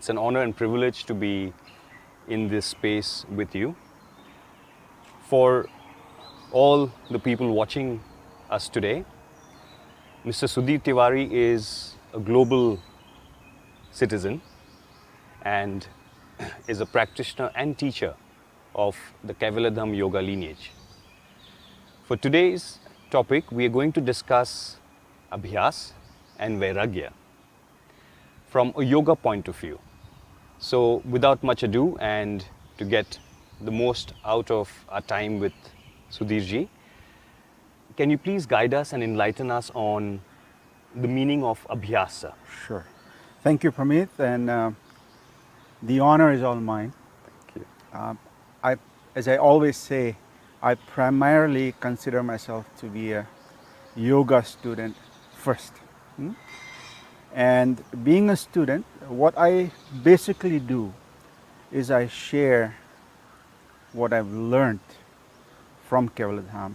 It's an honor and privilege to be in this space with you. For all the people watching us today, Mr. Sudhir Tiwari is a global citizen and is a practitioner and teacher of the Kaivalaydhama yoga lineage. For today's topic, we are going to discuss Abhyasa and Vairagya from a yoga point of view. So without much ado, and to get the most out of our time with Sudhirji, can you please guide us and enlighten us on the meaning of Abhyasa? Sure. Thank you, Prameet, and the honor is all mine. Thank you. As I always say, I primarily consider myself to be a yoga student first. And being a student, what I basically do is I share what I've learned from Kaivalaydhama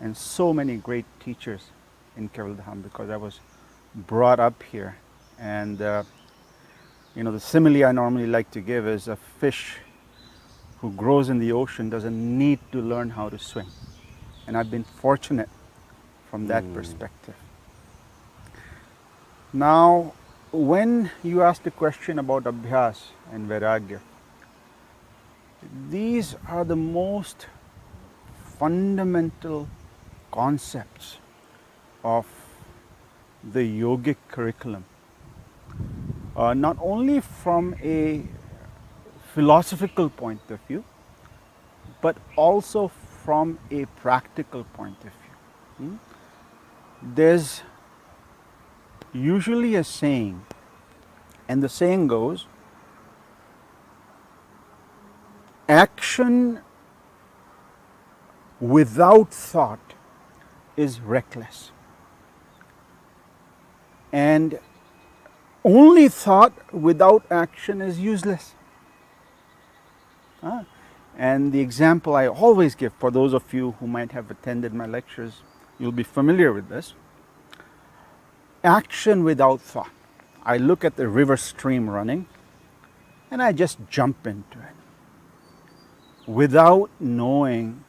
and so many great teachers in Kaivalaydhama, because I was brought up here. And the simile I normally like to give is a fish who grows in the ocean doesn't need to learn how to swim. And I've been fortunate from that perspective. Now, when you ask the question about Abhyasa and Vairagya, these are the most fundamental concepts of the yogic curriculum. Not only from a philosophical point of view, but also from a practical point of view. There's usually a saying, and the saying goes, action without thought is reckless, and only thought without action is useless. And the example I always give, for those of you who might have attended my lectures, you'll be familiar with this. Action without thought. I look at the river stream running and I just jump into it without knowing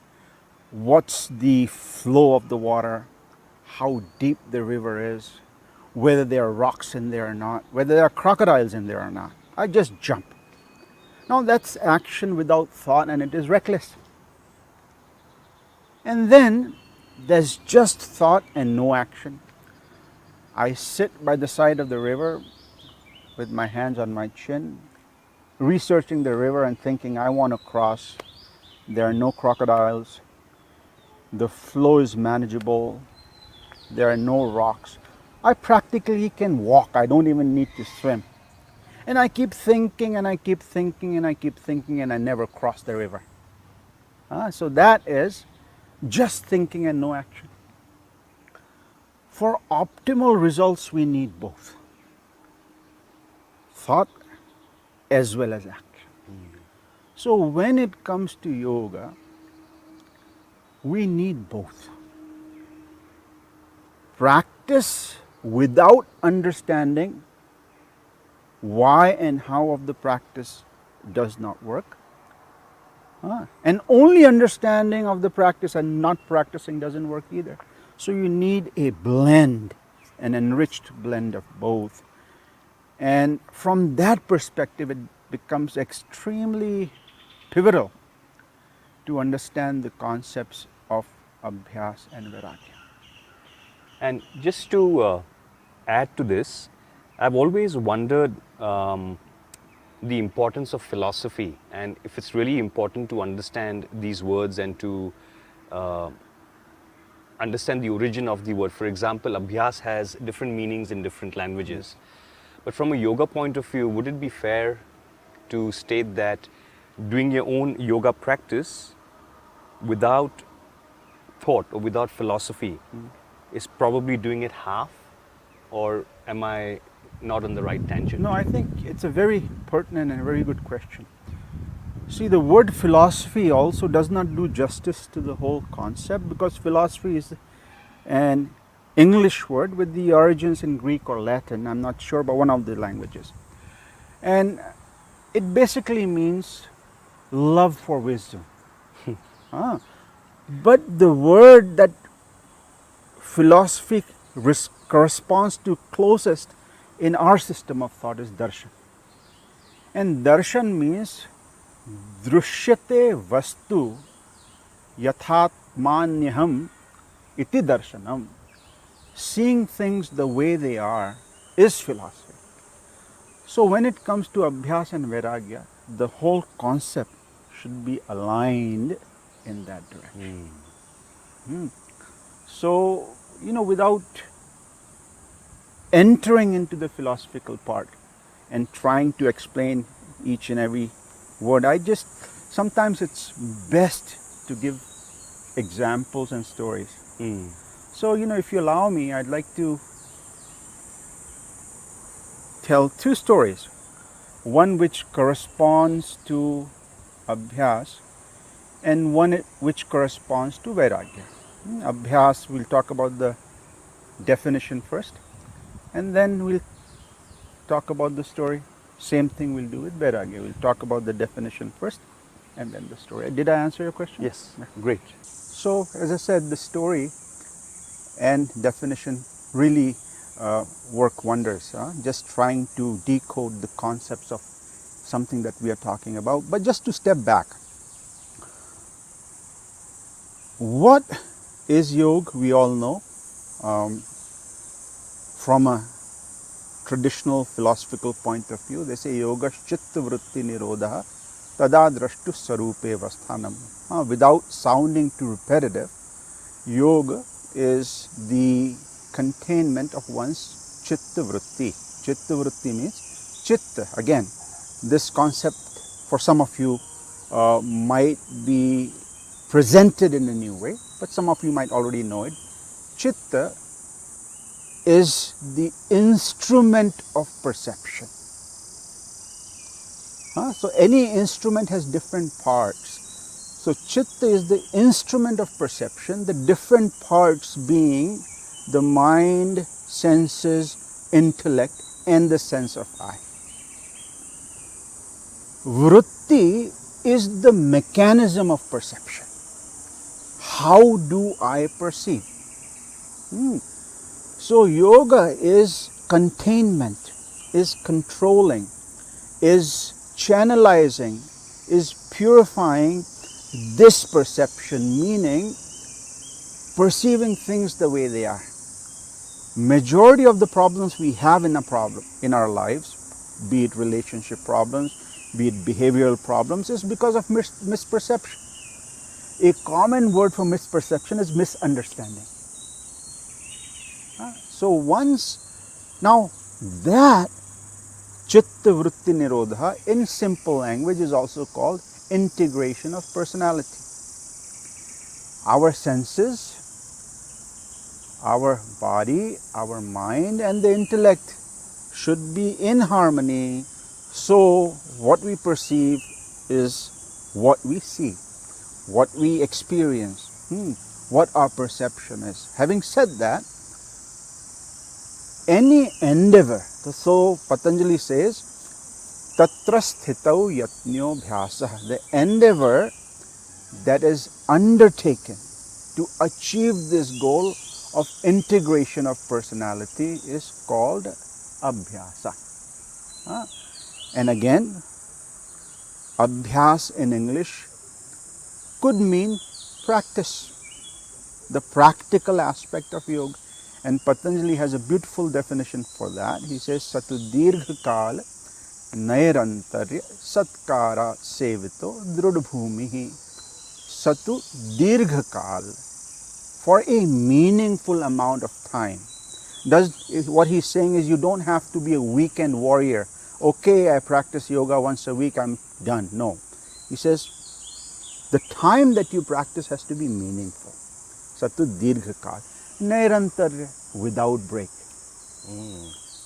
what's the flow of the water, how deep the river is, whether there are rocks in there or not, whether there are crocodiles in there or not. I just jump. Now that's action without thought, and it is reckless. And then there's just thought and no action. I sit by the side of the river with my hands on my chin, researching the river and thinking, I want to cross. There are no crocodiles. The flow is manageable. There are no rocks. I practically can walk. I don't even need to swim. And I keep thinking and I keep thinking and I keep thinking, and I never cross the river. So that is just thinking and no action. For optimal results, we need both thought as well as action. So when it comes to yoga, we need both. Practice without understanding why and how of the practice does not work. And only understanding of the practice and not practicing doesn't work either. So you need a blend, an enriched blend of both. And from that perspective, it becomes extremely pivotal to understand the concepts of Abhyasa and Vairagya. And just to add to this, I've always wondered the importance of philosophy, and if it's really important to understand these words and to understand the origin of the word. For example, Abhyas has different meanings in different languages. But from a yoga point of view, would it be fair to state that doing your own yoga practice without thought or without philosophy is probably doing it half? Or am I not on the right tangent? No, I think it's a very pertinent and very good question. See, the word philosophy also does not do justice to the whole concept, because philosophy is an English word with the origins in Greek or Latin, I'm not sure, but one of the languages. And it basically means love for wisdom. But the word that philosophy corresponds to closest in our system of thought is darshan. And darshan means drushyate vastu yathatmanyaham iti darshanam. Seeing things the way they are is philosophy. So when it comes to Abhyasa and Vairagya, the whole concept should be aligned in that direction. So, without entering into the philosophical part and trying to explain each and every word, sometimes it's best to give examples and stories. So, if you allow me, I'd like to tell two stories. One which corresponds to Abhyas and one which corresponds to Vairagya. Abhyas, we'll talk about the definition first, and then we'll talk about the story. Same thing we'll do with Vairagya. We'll talk about the definition first and then the story. Did I answer your question? Yes, great. So, as I said, the story and definition really work wonders. Just trying to decode the concepts of something that we are talking about. But just to step back, what is yoga? We all know from a traditional philosophical point of view. They say yoga chitta vritti nirodha tada drashtu sarupe vasthanam. Without sounding too repetitive, yoga is the containment of one's chitta vritti. Chitta vritti means chitta. Again, this concept for some of you might be presented in a new way, but some of you might already know it. Chitta is the instrument of perception. So any instrument has different parts. So chitta is the instrument of perception, the different parts being the mind, senses, intellect, and the sense of I. Vritti is the mechanism of perception. How do I perceive? So yoga is containment, is controlling, is channelizing, is purifying this perception, meaning perceiving things the way they are. Majority of the problems we have in our lives, be it relationship problems, be it behavioral problems, is because of misperception. A common word for misperception is misunderstanding. So now that chitta vritti nirodha in simple language is also called integration of personality. Our senses, our body, our mind, and the intellect should be in harmony. So what we perceive is what we see, what we experience, what our perception is. Having said that, any endeavor, so Patanjali says, tatra sthitau yatnyo bhyasah, the endeavor that is undertaken to achieve this goal of integration of personality is called Abhyasa. And again, Abhyas in English could mean practice, the practical aspect of yoga. And Patanjali has a beautiful definition for that. He says, Satu dirgha kal nairantarya satkara sevito drudbhumihi. Satu dirgha kal, for a meaningful amount of time. What he's saying is you don't have to be a weekend warrior. Okay, I practice yoga once a week, I'm done. No. He says the time that you practice has to be meaningful. Satu dirgha kal. Nairantarya, without break.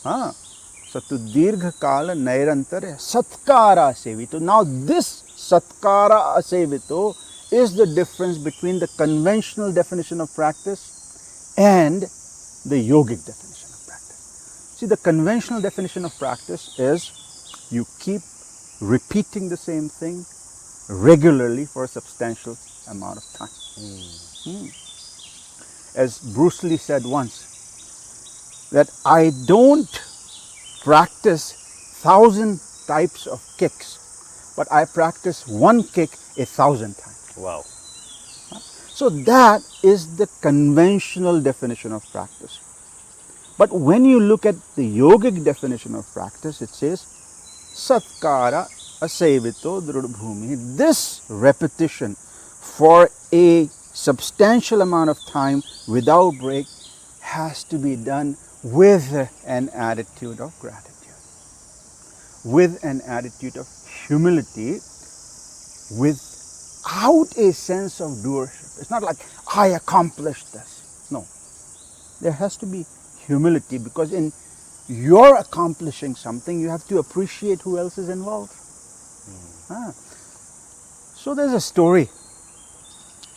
Satu dirgha kala nairantarya satkara asevito. Now this satkara asevito is the difference between the conventional definition of practice and the yogic definition of practice. See, the conventional definition of practice is You keep repeating the same thing regularly for a substantial amount of time. As Bruce Lee said once, that I don't practice 1,000 types of kicks, but I practice one kick 1,000 times. Wow. So that is the conventional definition of practice. But when you look at the yogic definition of practice, it says, Satkara asevito drudbhumi. This repetition for a substantial amount of time without break has to be done with an attitude of gratitude, with an attitude of humility, without a sense of doership. It's not like, I accomplished this. No. There has to be humility, because in your accomplishing something, you have to appreciate who else is involved. So there's a story,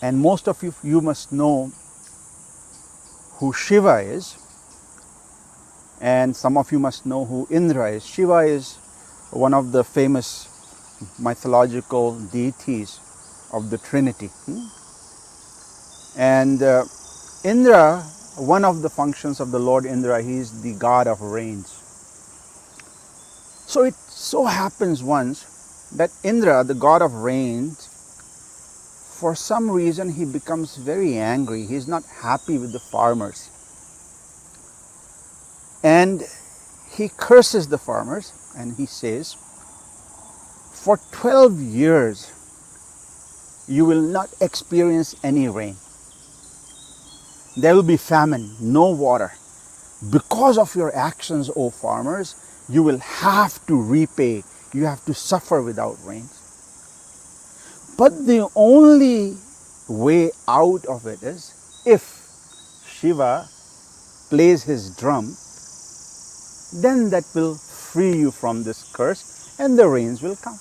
and most of you must know who Shiva is, and some of you must know who Indra is. Shiva is one of the famous mythological deities of the Trinity. And Indra, one of the functions of the Lord Indra, he is the god of rains. So it so happens once that Indra, the god of rains, for some reason he becomes very angry. He's not happy with the farmers. And he curses the farmers, and he says, for 12 years you will not experience any rain. There will be famine, no water. Because of your actions, O farmers, you will have to repay. You have to suffer without rains. But the only way out of it is if Shiva plays his drum, then that will free you from this curse and the rains will come.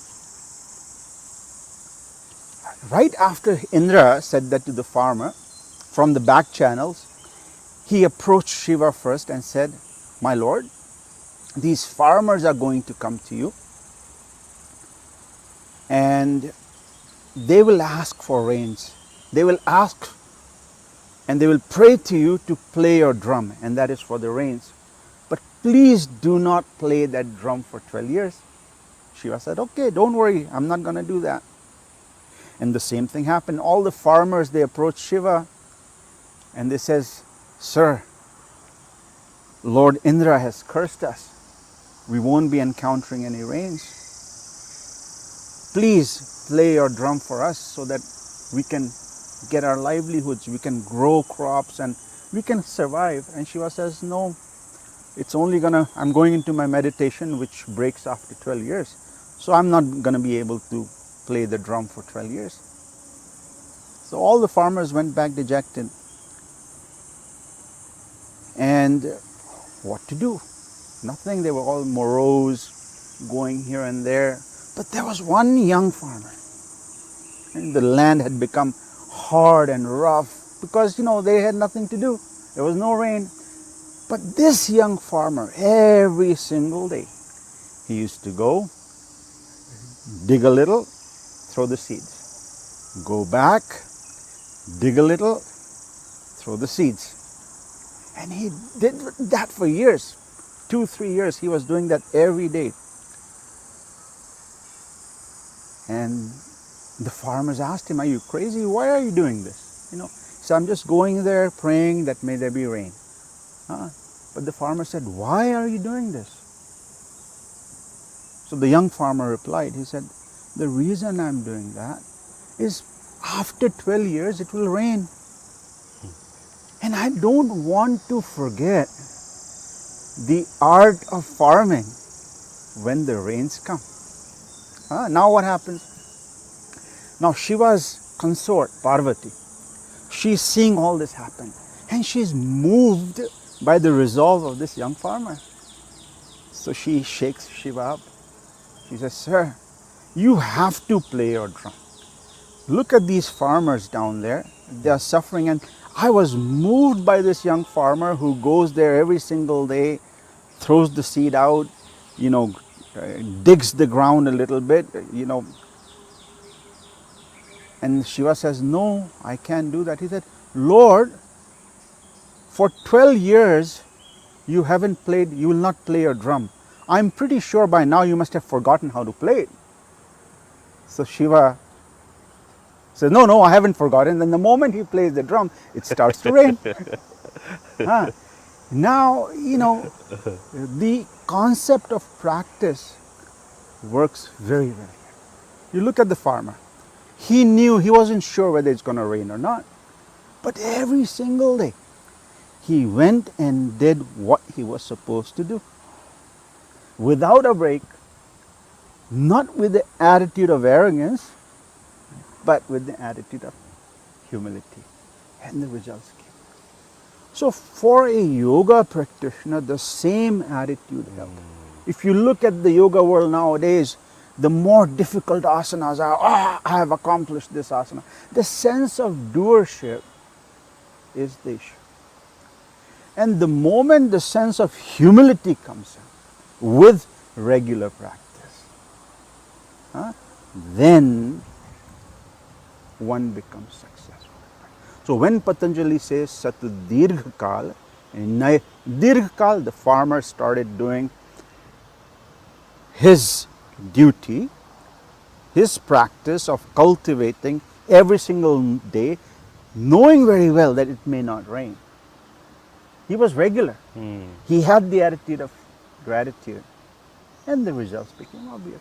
Right after Indra said that to the farmer, from the back channels, he approached Shiva first and said, my lord, these farmers are going to come to you and they will ask for rains. They will ask and they will pray to you to play your drum, and that is for the rains. But please do not play that drum for 12 years. Shiva said, okay, don't worry, I'm not going to do that. And the same thing happened. All the farmers, they approached Shiva and they says, sir, Lord Indra has cursed us. We won't be encountering any rains. Please play your drum for us so that we can get our livelihoods, we can grow crops and we can survive. And Shiva says, no, it's only I'm going into my meditation, which breaks after 12 years. So I'm not going to be able to play the drum for 12 years. So all the farmers went back dejected. And what to do? Nothing. They were all morose, going here and there. But there was one young farmer. And the land had become hard and rough because, they had nothing to do. There was no rain. But this young farmer, every single day, he used to go, dig a little, throw the seeds. Go back, dig a little, throw the seeds. And he did that for years. 2-3 years, he was doing that every day. And the farmers asked him, are you crazy? Why are you doing this? So I'm just going there praying that may there be rain. But the farmer said, why are you doing this? So the young farmer replied, he said, the reason I'm doing that is after 12 years it will rain. And I don't want to forget the art of farming when the rains come. Now what happens? Now Shiva's consort, Parvati, she's seeing all this happen. And she's moved by the resolve of this young farmer. So she shakes Shiva up. She says, sir, you have to play your drum. Look at these farmers down there. They are suffering. And I was moved by this young farmer who goes there every single day, throws the seed out, digs the ground a little bit, and Shiva says, no, I can't do that. He said, Lord, for 12 years you will not play your drum. I'm pretty sure by now you must have forgotten how to play it. So Shiva says, no, I haven't forgotten. Then the moment he plays the drum, it starts to rain. Now, the concept of practice works very, very well. You look at the farmer. He wasn't sure whether it's going to rain or not. But every single day, he went and did what he was supposed to do. Without a break, not with the attitude of arrogance, but with the attitude of humility. And the results came. So for a yoga practitioner, the same attitude helps. If you look at the yoga world nowadays, the more difficult asanas are, I have accomplished this asana. The sense of doership is the issue. And the moment the sense of humility comes in with regular practice, then one becomes successful. So when Patanjali says Sat Dirghakal, in Dirghakal, the farmer started doing his duty, his practice of cultivating every single day, knowing very well that it may not rain. He was regular. He had the attitude of gratitude, and the results became obvious.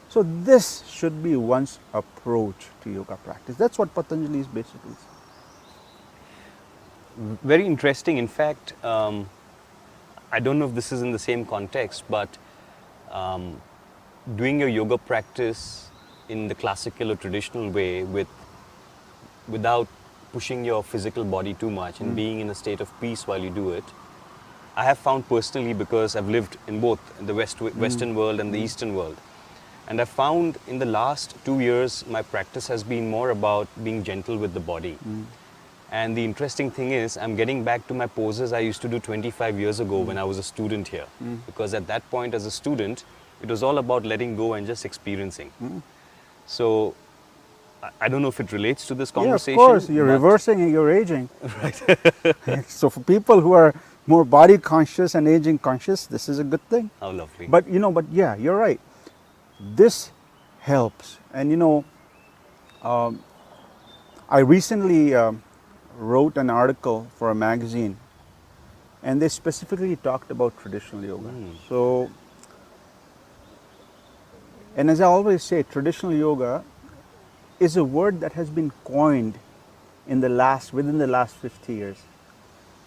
So this should be one's approach to yoga practice. That's what Patanjali is basically saying. Very interesting. In fact, I don't know if this is in the same context, but doing your yoga practice in the classical or traditional way without pushing your physical body too much and being in a state of peace while you do it, I have found personally, because I've lived in both the Western world and the Eastern world, and I found in the last 2 years my practice has been more about being gentle with the body. And the interesting thing is, I'm getting back to my poses I used to do 25 years ago when I was a student here. Because at that point as a student, it was all about letting go and just experiencing. So I don't know if it relates to this conversation. Yeah, of course, you're reversing and you're aging. Right. So for people who are more body conscious and aging conscious, this is a good thing. How lovely. But yeah, you're right. This helps. And I recently wrote an article for a magazine, and they specifically talked about traditional yoga. So, and as I always say, traditional yoga is a word that has been coined within the last 50 years.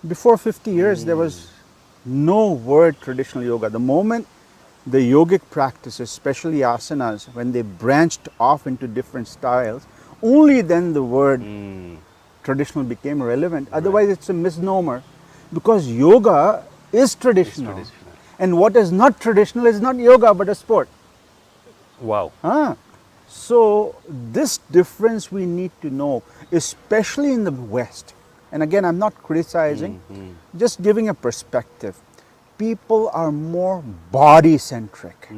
Before 50 years, there was no word traditional yoga. The moment the yogic practices, especially asanas, when they branched off into different styles, only then the word traditional became relevant. Otherwise, it's a misnomer, because yoga is traditional. And what is not traditional is not yoga but a sport. Wow. So this difference we need to know, especially in the West. And again, I'm not criticizing, just giving a perspective. People are more body centric.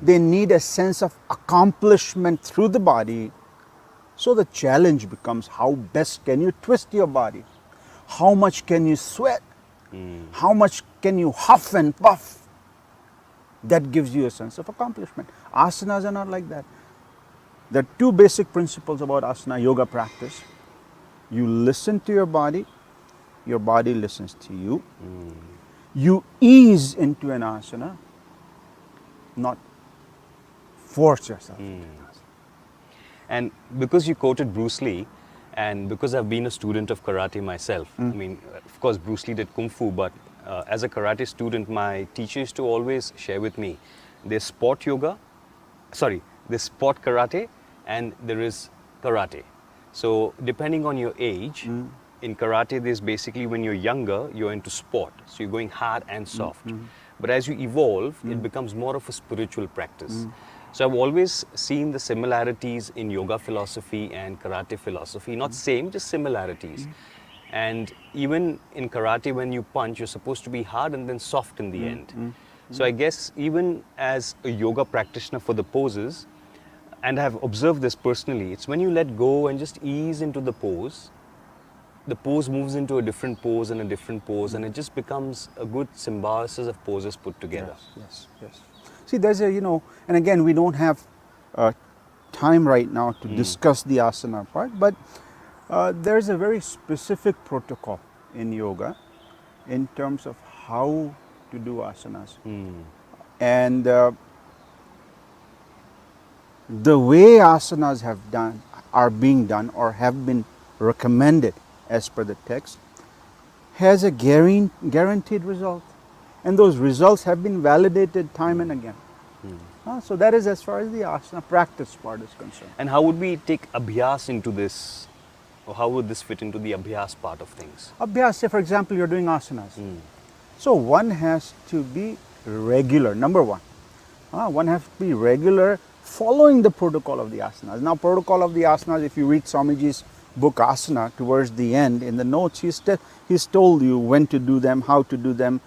They need a sense of accomplishment through the body. So the challenge becomes, how best can you twist your body? How much can you sweat? How much can you huff and puff? That gives you a sense of accomplishment. Asanas are not like that. There are two basic principles about asana yoga practice. You listen to your body listens to you. You ease into an asana, not force yourself into an asana. And because you quoted Bruce Lee, and because I've been a student of karate myself, I mean, of course, Bruce Lee did Kung Fu, but as a karate student, my teacher used to always share with me, there's sport karate, and there is karate. So depending on your age, in karate, there's basically, when you're younger, you're into sport. So you're going hard and soft. But as you evolve, it becomes more of a spiritual practice. So I've always seen the similarities in yoga philosophy and karate philosophy. Not same, just similarities. And even in karate, when you punch, you're supposed to be hard and then soft in the end. So I guess even as a yoga practitioner for the poses, and I've observed this personally, it's when you let go and just ease into the pose moves into a different pose and a different pose, and it just becomes a good symbiosis of poses put together. Yes. See, there's a, and again, we don't have time right now to discuss the asana part, but there's a very specific protocol in yoga in terms of how to do asanas. And the way asanas are being done or have been recommended as per the text has a guaranteed result, and those results have been validated time and again. So that is as far as the asana practice part is concerned. And how would we take abhyas into this, or how would this fit into the abhyas part of things? Abhyasa, say for example, you're doing asanas. So one has to be regular, number one. One has to be regular following the protocol of the asanas. Now, protocol of the asanas, if you read Swamiji's book Asana, towards the end, in the notes, he's told you when to do them, how to do them,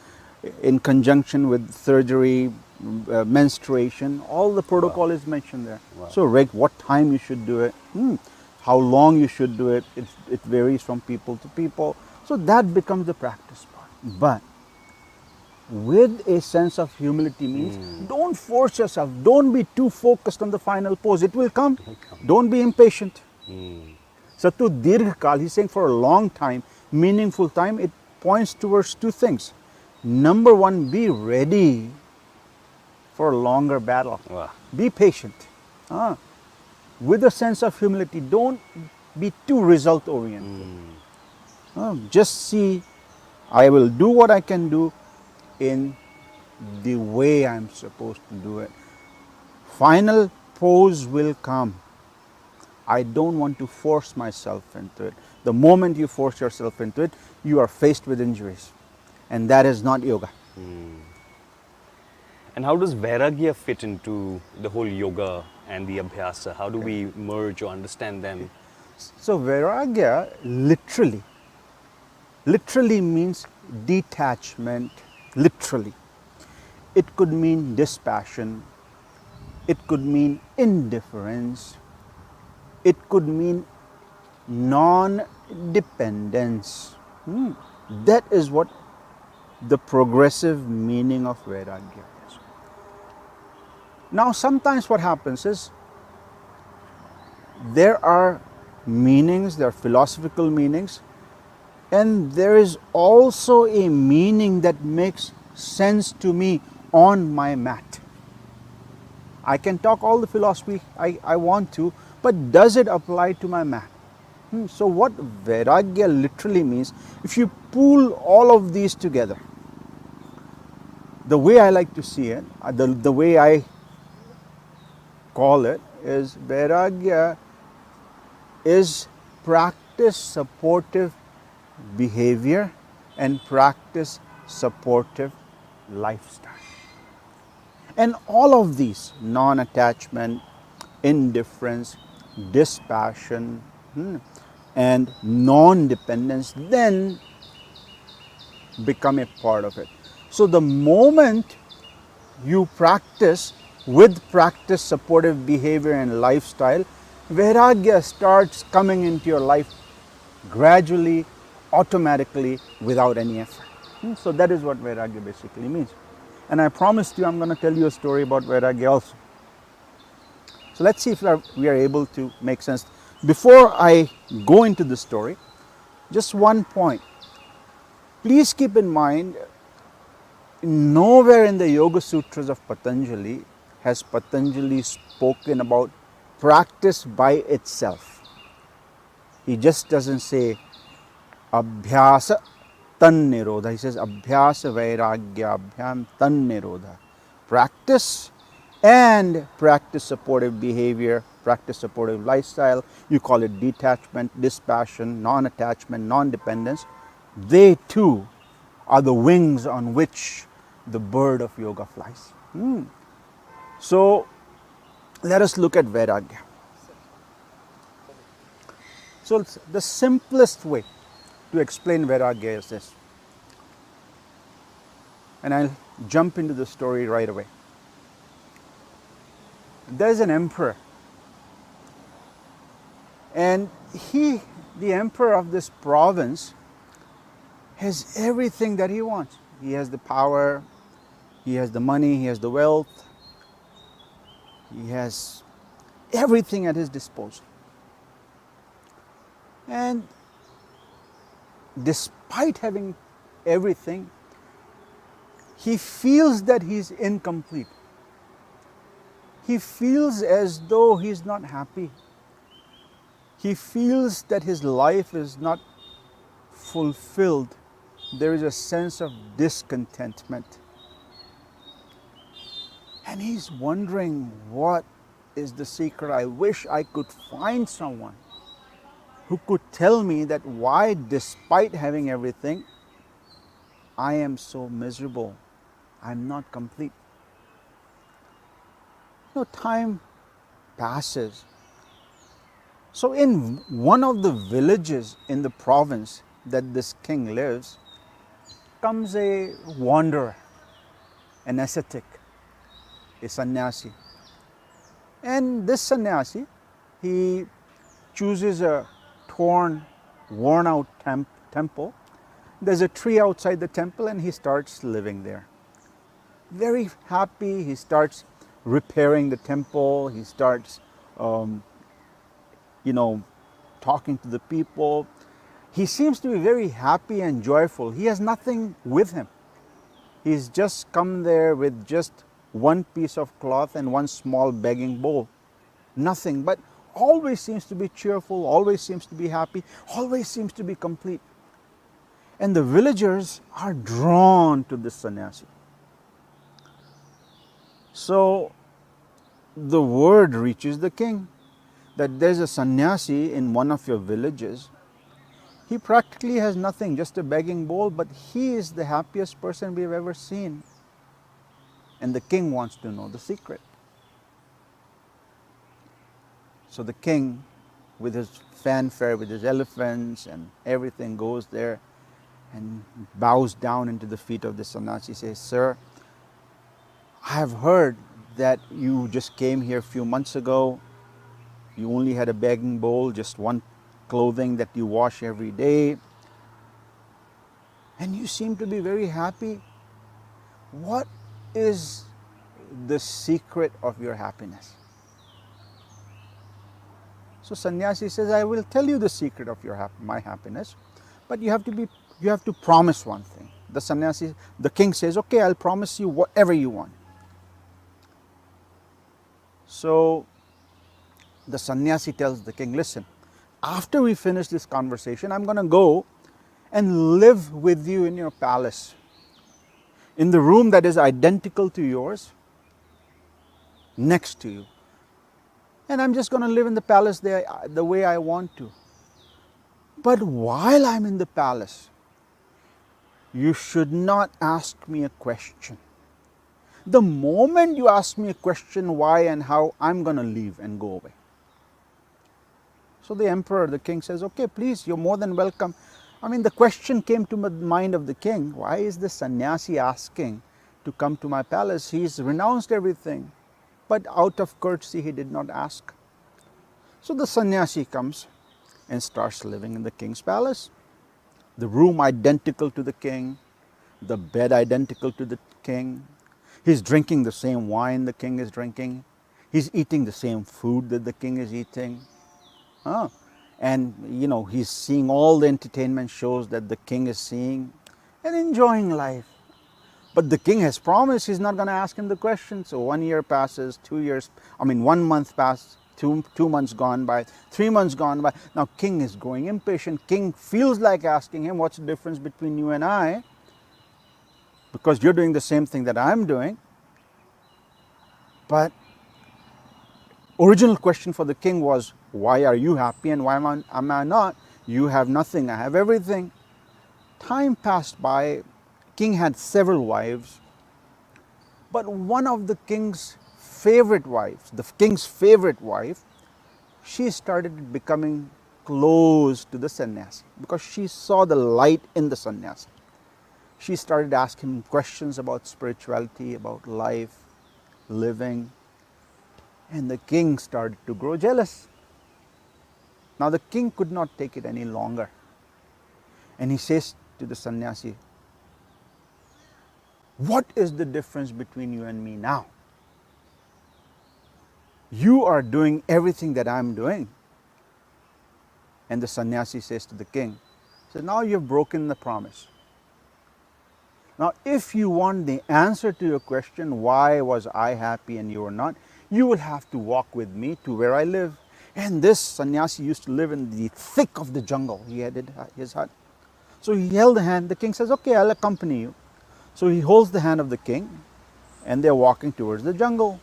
in conjunction with surgery, menstruation, all the protocol is mentioned there. So, what time you should do it, how long you should do it, it varies from people to people. So, that becomes the practice part. But with a sense of humility means don't force yourself, don't be too focused on the final pose, it will come. Don't be impatient. Satu dirghkal, he's saying for a long time, meaningful time, it points towards two things. Number one, be ready for a longer battle. Be patient. With a sense of humility, don't be too result oriented. Just see, I will do what I can do in the way I'm supposed to do it. Final pose will come. I don't want to force myself into it. The moment you force yourself into it, you are faced with injuries. And that is not yoga. And how does Vairagya fit into the whole yoga and the Abhyasa? How do we merge or understand them? So Vairagya literally means detachment, literally. It could mean dispassion, it could mean indifference, it could mean non-dependence. That is what the progressive meaning of Vairagya is. Now sometimes what happens is there are meanings, there are philosophical meanings, and there is also a meaning that makes sense to me on my mat. I can talk all the philosophy I want to, but does it apply to my mat? So what Vairagya literally means, if you pool all of these together, the way I like to see it, the way I call it is Vairagya is practice supportive behavior and practice supportive lifestyle. And all of these, non-attachment, indifference, dispassion, and non-dependence, then become a part of it. So the moment you practice with practice supportive behavior and lifestyle, Vairagya starts coming into your life gradually, automatically, without any effort. So that is what Vairagya basically means. And I promised you I'm going to tell you a story about Vairagya also. So let's see if we are able to make sense. Before I go into the story, just one point. Please keep in mind, nowhere in the Yoga Sutras of Patanjali has Patanjali spoken about practice by itself. He just doesn't say Abhyasa tan nirodha. He says Abhyasa Vairagya abhyam tan nirodha. Practice and practice supportive behavior, practice supportive lifestyle. You call it detachment, dispassion, non-attachment, non-dependence. They too are the wings on which the bird of yoga flies. So let us look at Vairagya. So the simplest way to explain Vairagya is this. And I'll jump into the story right away. There's an emperor, and the emperor of this province, has everything that he wants. He has the power, he has the money, he has the wealth, he has everything at his disposal. And despite having everything, he feels that he's incomplete. He feels as though he's not happy. He feels that his life is not fulfilled. There is a sense of discontentment. And he's wondering, what is the secret? I wish I could find someone who could tell me that why, despite having everything, I am so miserable. I'm not complete. Time passes. So in one of the villages in the province that this king lives, comes a wanderer, an ascetic, a sannyasi. And this sannyasi, he chooses a torn, worn out temple. There's a tree outside the temple and he starts living there. Very happy, he starts repairing the temple, he starts talking to the people. He seems to be very happy and joyful. He has nothing with him. He's just come there with just one piece of cloth and one small begging bowl. Nothing, but always seems to be cheerful, always seems to be happy, always seems to be complete. And the villagers are drawn to this sannyasi. So the word reaches the king that there's a sannyasi in one of your villages. He practically has nothing, just a begging bowl, but he is the happiest person we've ever seen. And the king wants to know the secret. So the king, with his fanfare, with his elephants and everything, goes there and bows down into the feet of the sannyasi. Says, "Sir, I have heard that you just came here a few months ago. You only had a begging bowl, just one clothing that you wash every day. And you seem to be very happy. What is the secret of your happiness?" So sannyasi says, "I will tell you the secret of my happiness, but you have to promise one thing." The king says, "Okay, I'll promise you whatever you want." So the sannyasi tells the king, "Listen, after we finish this conversation, I'm going to go and live with you in your palace, in the room that is identical to yours, next to you. And I'm just going to live in the palace there the way I want to. But while I'm in the palace, you should not ask me a question. The moment you ask me a question why and how, I'm going to leave and go away." So the emperor, the king says, "Okay, please, you're more than welcome." The question came to the mind of the king, why is the sannyasi asking to come to my palace? He's renounced everything. But out of courtesy, he did not ask. So the sannyasi comes and starts living in the king's palace. The room identical to the king, the bed identical to the king. He's drinking the same wine the king is drinking. He's eating the same food that the king is eating. And he's seeing all the entertainment shows that the king is seeing and enjoying life. But the king has promised he's not going to ask him the question. So 1 year passes, 2 years, 1 month passed, 2 months gone by, 3 months gone by. Now king is growing impatient. King feels like asking him, "What's the difference between you and I? Because you're doing the same thing that I'm doing." But original question for the king was, why are you happy and why am I not? You have nothing, I have everything. Time passed by. King had several wives. But one of the king's favorite wives, she started becoming close to the sannyasi because she saw the light in the sannyasi. She started asking him questions about spirituality, about life, living. And the king started to grow jealous. Now the king could not take it any longer. And he says to the sannyasi, what is the difference between you and me now? You are doing everything that I'm doing. And the sannyasi says to the king, now you've broken the promise. Now if you want the answer to your question, why was I happy and you were not, you will have to walk with me to where I live. And this sannyasi used to live in the thick of the jungle. He had his hut. So he held the hand. The king says, okay, I'll accompany you. So he holds the hand of the king and they're walking towards the jungle.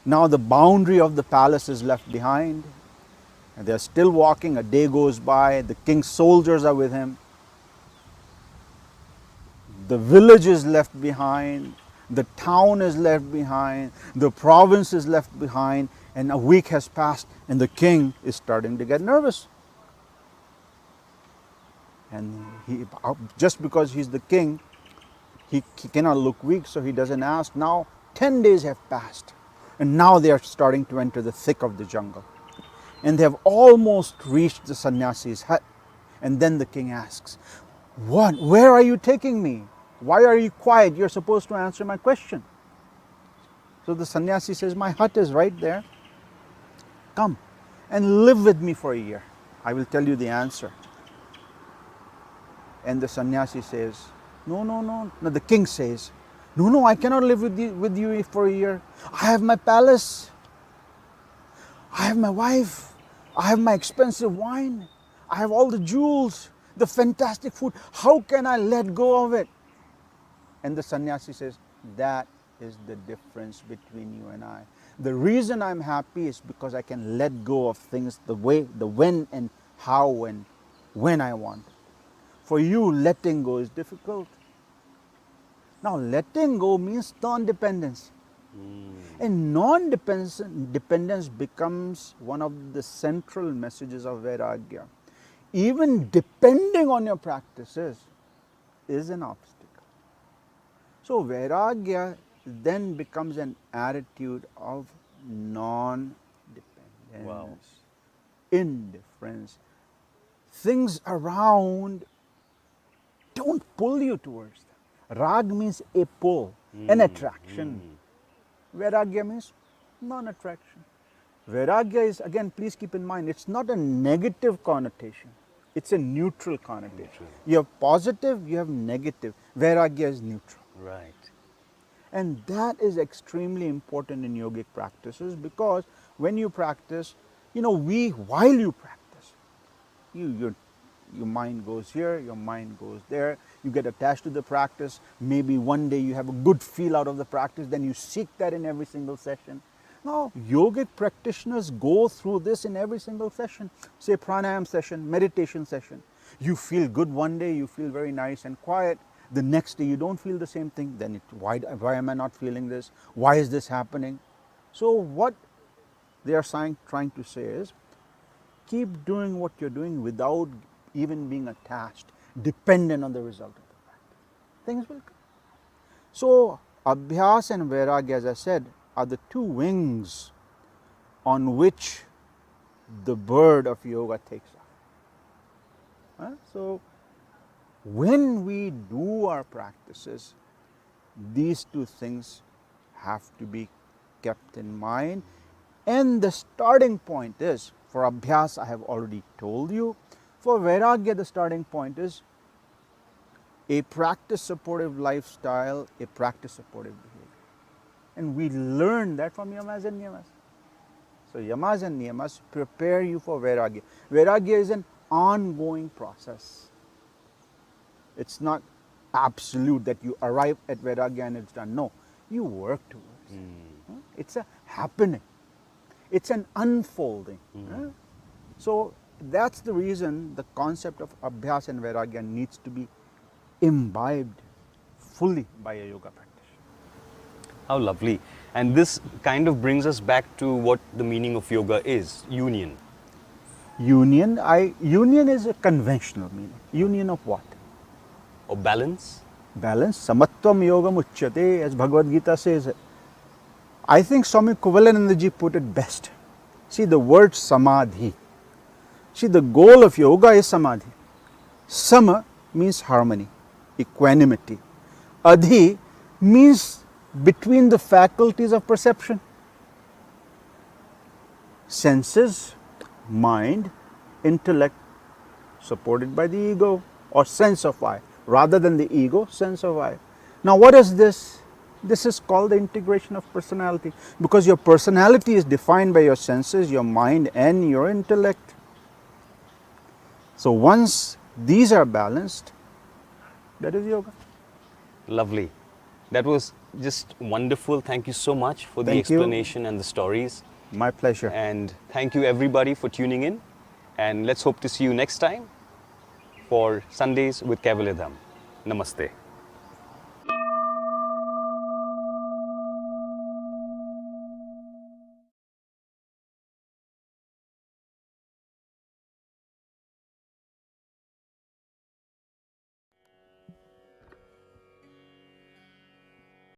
Now the boundary of the palace is left behind. And they're still walking. A day goes by. The king's soldiers are with him. The village is left behind. The town is left behind. The province is left behind. And a week has passed and the king is starting to get nervous. And just because he's the king, he cannot look weak, so he doesn't ask. Now 10 days have passed and now they are starting to enter the thick of the jungle. And they have almost reached the sannyasi's hut. And then the king asks, what? Where are you taking me? Why are you quiet? You're supposed to answer my question. So the sannyasi says, my hut is right there. Come and live with me for a year. I will tell you the answer. And the sannyasi says, no. No, the king says, no, I cannot live with you for a year. I have my palace. I have my wife. I have my expensive wine. I have all the jewels, the fantastic food. How can I let go of it? And the sannyasi says, that is the difference between you and I. The reason I'm happy is because I can let go of things the when and how and when I want. For you, letting go is difficult. Now, letting go means non-dependence. And non-dependence becomes one of the central messages of Vairagya. Even depending on your practices is an obstacle. So Vairagya then becomes an attitude of non-dependence, indifference. Things around don't pull you towards them. Rag means a pull, an attraction. Vairagya means non-attraction. Vairagya is, again, please keep in mind, it's not a negative connotation. It's a neutral connotation. You have positive, you have negative. Vairagya is neutral. Right. And that is extremely important in yogic practices, because when you practice, while you practice, your mind goes here, your mind goes there, you get attached to the practice. Maybe one day you have a good feel out of the practice, then you seek that in every single session. Now, yogic practitioners go through this in every single session. Say pranayam session, meditation session. You feel good one day, you feel very nice and quiet. The next day you don't feel the same thing. Then why am I not feeling this? Why is this happening? So what they are trying to say is, keep doing what you're doing without even being attached, dependent on the result of the practice. Things will come. So Abhyasa and Vairagya, as I said, are the two wings on which the bird of yoga takes off. So when we do our practices, these two things have to be kept in mind. And the starting point is, for Abhyasa I have already told you, for Vairagya the starting point is a practice supportive lifestyle, a practice supportive behavior. And we learn that from yamas and niyamas. So yamas and niyamas prepare you for Vairagya. Vairagya is an ongoing process. It's not absolute that you arrive at Vairagya and it's done. No, you work towards it. It's a happening. It's an unfolding. So that's the reason the concept of Abhyasa and Vairagya needs to be imbibed fully by a yoga practitioner. How lovely. And this kind of brings us back to what the meaning of yoga is, union. Union is a conventional meaning. Union of what? Or balance? balance. Samatvam yogam uchyate, as Bhagavad Gita says. I think Swami Kaivalaydhama put it best. See, the word samadhi. See, the goal of yoga is samadhi. Sama means harmony, equanimity. Adhi means between the faculties of perception. Senses, mind, intellect, supported by the ego or sense of I. Rather than the ego, sense of I. Now what is this? This is called the integration of personality, because your personality is defined by your senses, your mind and your intellect. So once these are balanced, that is yoga. Lovely. That was just wonderful. Thank you so much for the Thank you. explanation and the stories. My pleasure. And thank you everybody for tuning in. And let's hope to see you next time for Sundays with Kaivalaydhama. Namaste.